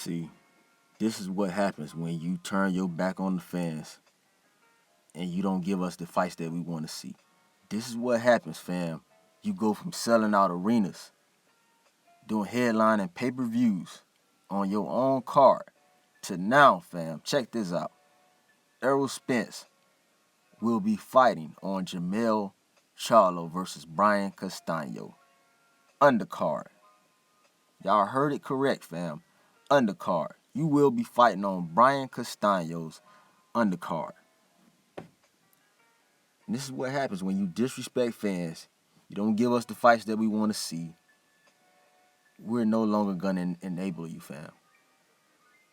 See, this is what happens when you turn your back on the fans and you don't give us the fights that we want to see. This is what happens, fam. You go from selling out arenas, doing headlining pay-per-views on your own card, to now, fam, check this out. Errol Spence will be fighting on Jermell Charlo versus Brian Castano. Undercard. Y'all heard it correct, fam. Undercard. You will be fighting on Brian Castano's undercard. And this is what happens when you disrespect fans. You don't give us the fights that we want to see. We're no longer going to enable you, fam.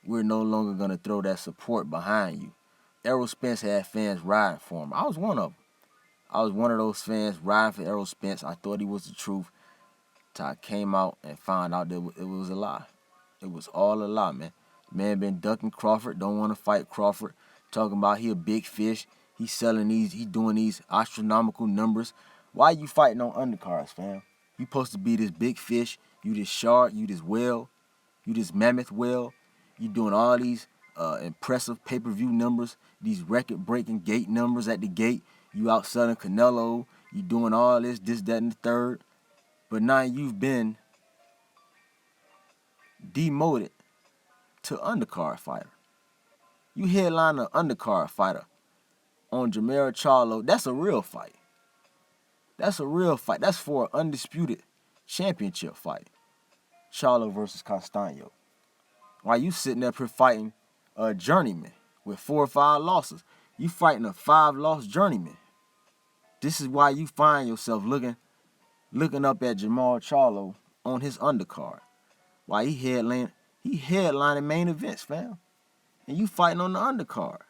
We're no longer going to throw that support behind you. Errol Spence had fans riding for him. I was one of them. I was one of those fans riding for Errol Spence. I thought he was the truth. Till I came out and found out that it was a lie. It was all a lie, man. Man been ducking Crawford, don't want to fight Crawford. Talking about he a big fish. He's selling these, he doing these astronomical numbers. Why you fighting on undercards, fam? You supposed to be this big fish. You this shark, you this whale, you this mammoth whale. You doing all these impressive pay-per-view numbers, these record-breaking gate numbers at the gate. You out selling Canelo. You doing all this, that, and the third. But now you've been demoted to undercard fighter. You headline an undercard fighter on Jermell Charlo. That's a real fight. That's a real fight. That's for an undisputed championship fight. Charlo versus Castano. While you sitting up here fighting a Journeyman with 4 or 5 losses. You fighting a 5-loss Journeyman. This is why you find yourself looking up at Jermell Charlo on his undercard. While he headlining main events, fam. And you fighting on the undercard.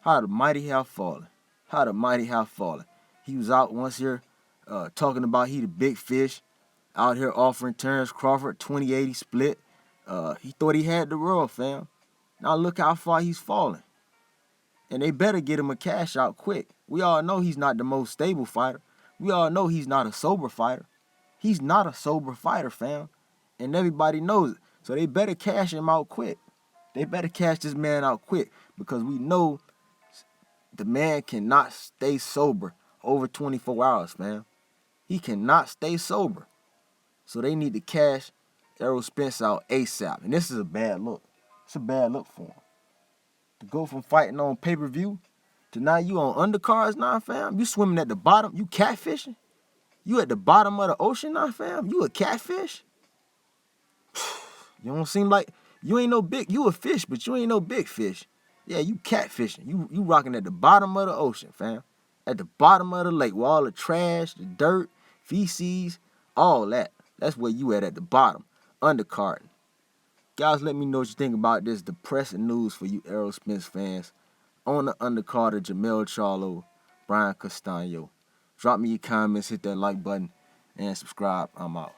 How the mighty have fallen. How the mighty have fallen. He was out once here talking about he the big fish. Out here offering Terrence Crawford 20-80 split. He thought he had the world, fam. Now look how far he's fallen. And they better get him a cash out quick. We all know he's not the most stable fighter. We all know he's not a sober fighter. He's not a sober fighter, fam. And everybody knows it. So they better cash him out quick. They better cash this man out quick. Because we know the man cannot stay sober over 24 hours, fam. He cannot stay sober. So they need to cash Errol Spence out ASAP. And this is a bad look. It's a bad look for him. To go from fighting on pay-per-view to now you on undercards now, fam. You swimming at the bottom. You catfishing. You at the bottom of the ocean now, fam. You a catfish. You don't seem like you ain't no big. You a fish, but you ain't no big fish. Yeah, you catfishing. You rocking at the bottom of the ocean, fam. At the bottom of the lake where all the trash, the dirt, feces, all that. That's where you at the bottom. Undercarding. Guys, let me know what you think about this depressing news for you Errol Spence fans. On the undercard of Jermell Charlo, Brian Castano. Drop me your comments, hit that like button, and subscribe. I'm out.